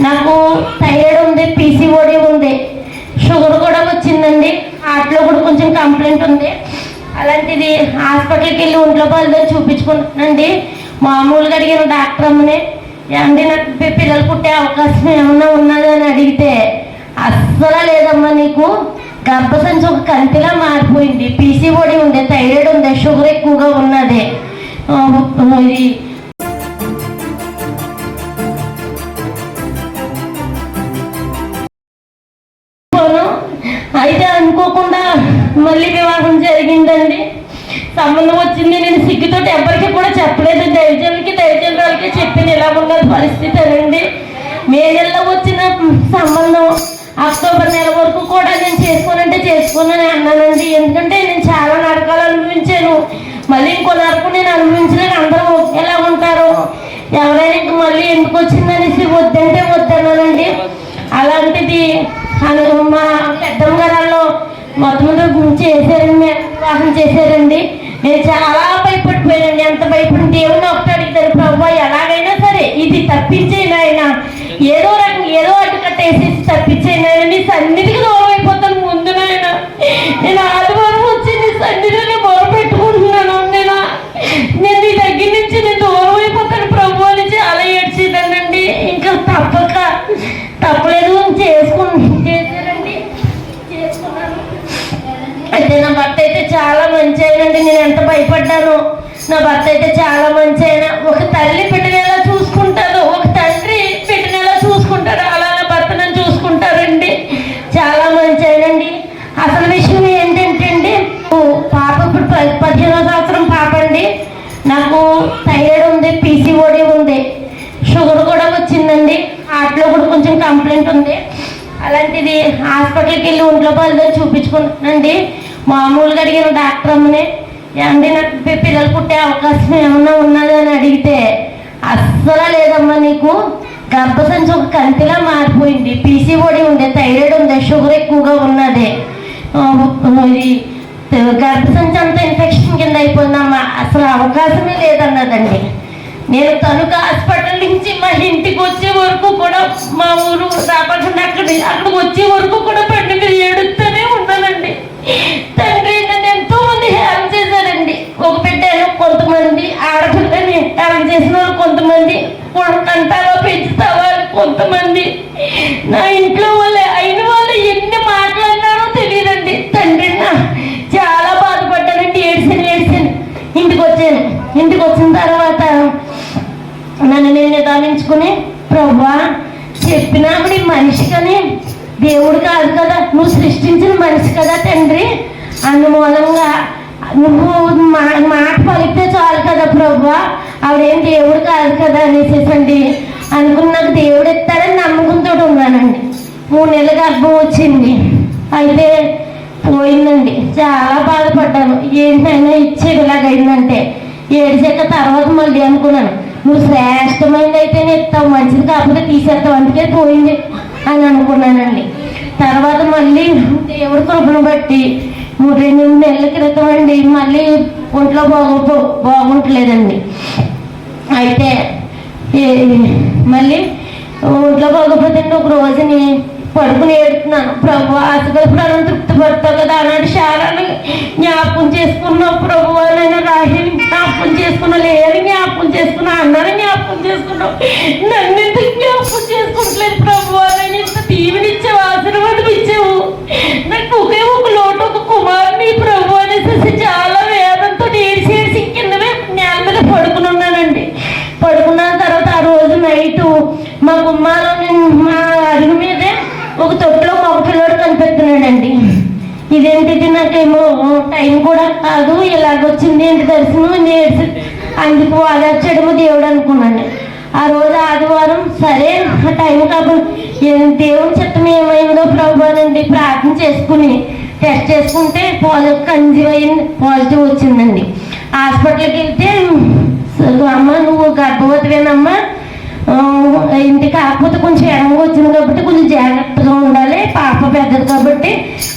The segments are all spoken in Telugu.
నాకు థైరాయిడ్ ఉంది, పీసీఓడి ఉంది, షుగర్ కూడా వచ్చిందండి. హార్ట్లో కూడా కొంచెం కంప్లైంట్ ఉంది. అలాంటిది హాస్పిటల్కి వెళ్ళి ఒంట్లో బాగాలేదని చూపించుకుంటున్నానండి. మామూలుగా అడిగిన డాక్టర్ అమ్మని, ఏమండి నాకు పిల్లలు పుట్టే అవకాశం ఏమన్నా ఉన్నది అని అడిగితే, అస్సలు లేదమ్మా, నీకు గర్భసంచి ఒక కంతిలా మారిపోయింది, పీసీఓడి ఉంది, థైరాయిడ్ ఉంది, షుగర్ ఎక్కువగా ఉన్నది. ఇది అయితే అనుకోకుండా మళ్ళీ వివాహం జరిగిందండి. సంబంధం వచ్చింది. నేను సిగ్గుతో ఎవరికి కూడా చెప్పలేదు. దైవజనులకి చెప్పిన ఇలా ఉన్నది పరిస్థితి అనండి. మే నెలలో వచ్చిన సంబంధం అక్టోబర్ నెల వరకు కూడా నేను చేసుకోనంటే చేసుకోనని అన్నానండి. ఎందుకంటే నేను చాలా నరకాలు అనుభవించాను. మళ్ళీ ఇంకో నరకం నేను అనుభవించలేక అందరూ ఎలా ఉంటారు, ఎవరైనా ఇంక మళ్ళీ ఎందుకు వచ్చిందనేసి వద్దంటే వద్దన్నానండి. అలాంటిది మా పెద్దమ్మ గారు మొత్తం చేశారండి, వివాహం చేశారండి. నేను చాలా భయపడిపోయానండి. ఎంత భయపడి దేవుని ఒకటి అడిగితారు, ప్రభు ఎలాగైనా సరే ఇది తప్పించేయండి ఆయన, ఏదో అడ్డుకట్టేసి తప్పించేయండి ఆయన, నీ సన్నిధికి దూరం అయిపోతాను ముందు నాయన. నేను ఆదివారం వచ్చి నీ సన్నిధిని మొర పెట్టుకుంటున్నాను. నేను నీ దగ్గర నుంచి నేను దూరం అయిపోతాను ప్రభు అని చాలా ఏడ్చేదానండి. ఇంకా తప్పలేదు చేశారండి, చేసుకున్నాను. అయితే నా భర్త అయితే చాలా మంచి అయినండి. నేను ఎంత భయపడ్డాను. నా భర్త అయితే చాలా మంచి అయినా. ఒక తల్లి పెట్టినలా చూసుకుంటారు, ఒక తండ్రి పెట్టినలా చూసుకుంటారు, అలా నా భర్త నన్ను చూసుకుంటారండి. చాలా మంచి అయినండి. అసలు విషయం ఏంటంటే అండి, పాప ఇప్పుడు 15వ సంవత్సరం పాప అండి. నాకు థైరాయిడ్ ఉంది, పీసీఓడి ఉంది, షుగర్ కూడా వచ్చిందండి. హార్ట్లో కూడా కొంచెం కంప్లైంట్ ఉంది. అలాంటిది హాస్పిటల్కి వెళ్ళి ఒంట్లో బాగాలేదని చూపించుకుంటున్నానండి. మామూలుగా అడిగిన డాక్టర్ అమ్మని, ఏమండి నాకు పిల్లలు పుట్టే అవకాశం ఏమన్నా ఉన్నది అని అడిగితే, అస్సలు లేదమ్మా, నీకు గర్భసంచి ఒక కంతిలా మారిపోయింది, పీసీఓడి ఉంది, థైరాయిడ్ ఉంది, షుగర్ ఎక్కువగా ఉన్నది, ఇది గర్భసంచి అంతా ఇన్ఫెక్షన్ కింద అయిపోయిందమ్మా, అసలు అవకాశమే లేదన్నదండి. నేను తణుకు హాస్పిటల్ నుంచి మా ఇంటికి వచ్చే వరకు కూడా, మా ఊరు రాబట్టండి అక్కడికి వచ్చే వరకు కూడా బండి మీద ఏడుస్తూనే ఉన్నానండి. తండ్రి నన్ను ఎంతో మంది హెల్ప్ చేశారండి. ఒక బిడ్డను కొంతమంది, ఆడపిల్లని హెల్ప్ చేసిన వాళ్ళు కొంతమంది, కంటావా పెంచుతావా కొంతమంది, నా ఇంట్లో వాళ్ళే అయిన వాళ్ళు ఎన్ని మాట్లాడినారో తెలియదండి. తండ్రి చాలా బాధపడ్డానండి. ఏడ్చాను. ఇంటికి వచ్చిన తర్వాత నన్ను నేను నిదానించుకుని, ప్రభువా చెప్పినప్పుడు ఈ మనిషి కానీ దేవుడు కాదు కదా, నువ్వు సృష్టించిన మనిషి కదా తండ్రి, అందుమూలంగా నువ్వు మాట పలికితే చాలు కదా ప్రభువా, ఆవిడేం దేవుడు కాదు కదా అనేసేసండి అనుకుని నాకు దేవుడు ఇస్తాడని నమ్మకంతో ఉన్నానండి. 3 నెలల గర్భం వచ్చింది. అయితే పోయిందండి. చాలా బాధపడ్డాను. ఏంటైనా ఇచ్చేది ఇలాగైందంటే. ఏడ్చాక తర్వాత మళ్ళీ అనుకున్నాను, నువ్వు శ్రేష్టమైనది అయితేనే ఇస్తావు, మంచిది కాకపోతే తీసేస్తావు, అందుకే పోయింది అని అనుకున్నానండి. తర్వాత మళ్ళీ దేవుడి కృపను బట్టి 2 నెలల క్రితం అండి మళ్ళీ ఒంట్లో బాగుంటలేదండి. అయితే మళ్ళీ ఒంట్లో బాగోపోతే ఒక రోజుని పడుకుని ఏడుతున్నాను, ప్రభు ఆశగలప్పుడు తృప్తి పడతావు కదా, అలాంటి శారాన్ని జ్ఞాపకం చేసుకున్నావు ప్రభు, నేను రాహిని జ్ఞాపకం చేసుకున్నా, లేని జ్ఞాపకం చేసుకున్నా, అన్నాన్ని జ్ఞాపకం చేసుకున్నావు, నన్ను ఎందుకు జ్ఞాపకం చేసుకుంటలేదు ప్రభు, నేను ఇంత దీవెనిచ్చావు, ఆశీర్వాదం ఇచ్చావు, నాకు ఒకే ఒక లోటు ఒక కుమారుని ప్రభు అనేసి చాలా వేదంతో ఏడ్చి కిందమే నేల మీద పడుకుని ఉన్నానండి. పడుకున్న తర్వాత ఆ రోజు నైటు మా గుమ్మాలో మా అరుగు మీదే ఒక తొట్టులో మగ పిల్లడు కనిపెడుతున్నాడండి. ఇదేంటిది, నాకేమో టైం కూడా కాదు, ఇలాగొచ్చింది ఏంటి దర్శనం నేర్చి అందుకు వాదార్చడము దేవుడు అనుకున్నాను. ఆ రోజు ఆదివారం, సరే ఆ టైం కాబట్టి దేవుని చిత్తం ఏమైందో ప్రభునండి ప్రార్థన చేసుకుని టెస్ట్ చేసుకుంటే పాజిటివ్ వచ్చిందండి. హాస్పిటల్కి వెళ్తే, అమ్మ నువ్వు గర్భవతివేనమ్మా, ఇంటి కాకపోతే కొంచెం ఎడంగా వచ్చింది కాబట్టి కొంచెం జాగ్రత్తగా ఉండాలి, పాప పెద్దది కాబట్టి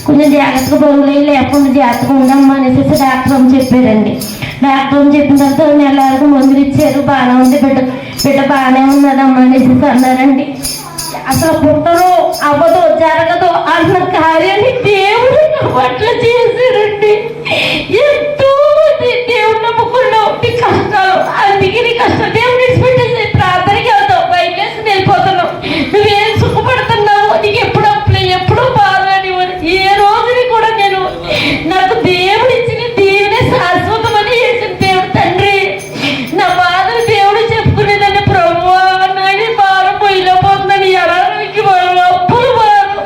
కొంచెం జాగ్రత్తగా బరువులు లేకుండా జాగ్రత్తగా ఉండమ్మా అనేసి డాక్టర్ చెప్పారండి. డాక్టర్ చెప్పిన తర్వాత నెలలకు మందులు ఇచ్చారు, బాగానే ఉంది బిడ్డ బాగానే ఉన్నదమ్మా అనేసి అన్నారండి. అసలు పుట్టరు అవ్వదు జరగదు అన్న కార్యాన్ని దేవుడు నా పట్ల చేశాడండి. ఎంతో మంది దేవుడు నమ్ముకున్న కష్టాలు అందుకే నీ కష్టం దేవుడు విడిచిపెట్టేసి ప్రార్థనకి వెళ్తావు, బయటేసి వెళ్ళిపోతున్నావు, నువ్వేం సుఖపడుతున్నావు, నీకు ఎప్పుడు అప్పులే ఎప్పుడు బాధ అనేవారు. ఏ రోజుని కూడా నేను నాకు దేవుడు ఇచ్చిన దేవునే శాశ్వతమని చేసిన దేవుడు తండ్రి నా బాధలు దేవుడు చెప్పుకునేదాన్ని. ప్రభువా నాయన భారం పోయిపోతుందని ఎలాకి వారు అప్పులు వారు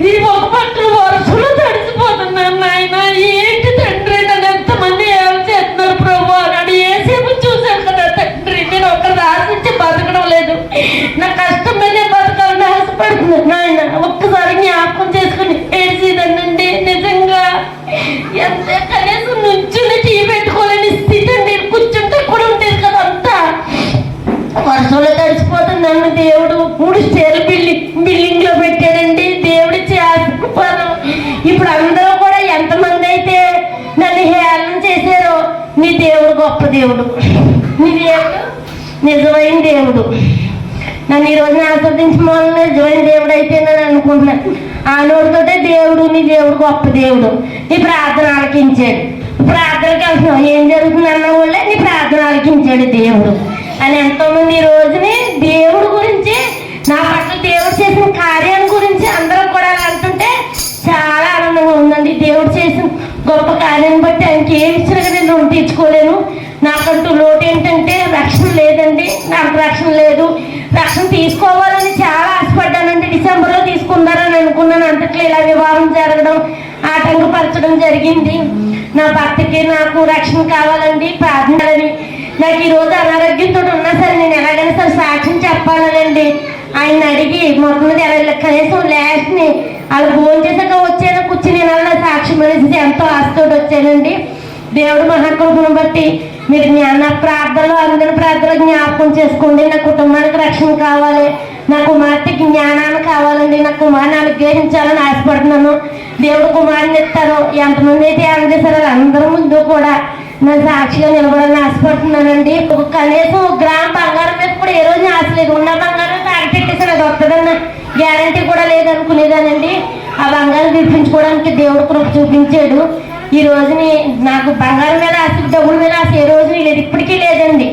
నీ ఒక పట్టులు వరుసలో తడిసిపోతున్నాను నాయన. ఏంటి తండ్రి నన్ను ఎంతమంది ఏం చేస్తున్నారు ప్రభు అన్నాడు. ఏసేపు చూశాను కదా తండ్రి, నేను ఒకరి ఆశించి బతకడం లేదు, నా కష్టం మీదే బతకాలని ఆశపడుతున్నాను నాయన. ఒక్కసారి జ్ఞాపకం చేసుకుని ఏడ్చేదానండి. నిజంగా ఎంత కనీసం నుంచుని టీ పెట్టుకోలేని స్థితి అండి. కూర్చుంటే కూడా ఉండేది కదా, అంతా వర్షంలో తడిసిపోతుందండి. దేవుడు 3 స్టేర్లు బిల్డింగ్ లో పెట్టాడండి. దేవుడు చేస్తున్నాను. ఇప్పుడు అందరూ కూడా ఎంతమంది అయితే నన్ను హేళన చేశారో, నీ దేవుడు గొప్ప దేవుడు, నీ దేవుడు నిజమైన దేవుడు. నన్ను ఈ రోజున ఆస్వాదించమని నిజమైన దేవుడు అయితే నేను అనుకుంటున్నాను. ఆ నోటితోటే దేవుడు నీ దేవుడు గొప్ప దేవుడు. నీ ప్రార్థన ఆలకించాడు. ప్రార్థనకి వెళ్తున్నావు, ఏం జరుగుతుంది అన్న వాళ్ళే నీ ప్రార్థన ఆలకించాడు దేవుడు అని ఎంతోమంది ఈ రోజుని దేవుడు గురించి, నా పట్ల దేవుడు చేసిన కార్యాల గురించి అందరూ కూడా అంటుంటే చాలా ఆనందంగా ఉందండి. దేవుడు చేసిన గొప్ప కార్యాన్ని బట్టి ఆయనకి ఏమి ఇచ్చినా నేను రుణం తీర్చుకోలేను. నాకంటూ లోటు ఏంటంటే రక్షణ లేదండి. నాకు రక్షణ లేదు. రక్షణ తీసుకోవాలని చాలా ఆశపడ్డానండి. డిసెంబర్లో తీసుకుందారని అనుకున్నాను. అంతట్లో ఇలా వివాహం జరగడం, ఆటంకపరచడం జరిగింది. నా భర్తకి నాకు రక్షణ కావాలండి, ప్రార్థనలని. నాకు ఈరోజు అనారోగ్యంతో ఉన్నా సరే నేను ఎలాగైనా సరే సాక్ష్యం చెప్పాలనండి. ఆయన అడిగి మొత్తం మీద కనీసం లాస్ట్ని వాళ్ళు ఫోన్ చేసాక వచ్చాను, కూర్చుని అలా సాక్ష్యం అనేసి ఎంతో ఆశతో వచ్చానండి. దేవుడు మహాకృపను బట్టి మీరు నా ప్రార్థనలో అందరి ప్రార్థనలో జ్ఞాపకం చేసుకోండి. నా కుటుంబానికి రక్షణ కావాలి, నా కుమార్తెకి జ్ఞానాన్ని కావాలండి, నా కుమార్ని అనుగ్రహించాలని ఆశపడుతున్నాను. దేవుడు కుమారుని ఇస్తారు. ఎంతమంది అయితే అందజేశారో అందరి ముందు కూడా నా సాక్షిగా నిలబడాలని ఆశపడుతున్నానండి. కనీసం గ్రామ్ బంగారం మీద కూడా ఏ రోజు ఆశ లేదు. ఉన్న బంగారం తాగపెట్టేసారు, అది వస్తుందన్న గ్యారంటీ కూడా లేదనుకునేదానండి. ఆ బంగారం తీర్పించుకోవడానికి దేవుడు కృప చూపించాడు. ఈ రోజుని నాకు బంగారం మీద ఆశ, డబ్బుల మీద ఆశ ఏ రోజు లేదు, ఇప్పటికీ లేదండి.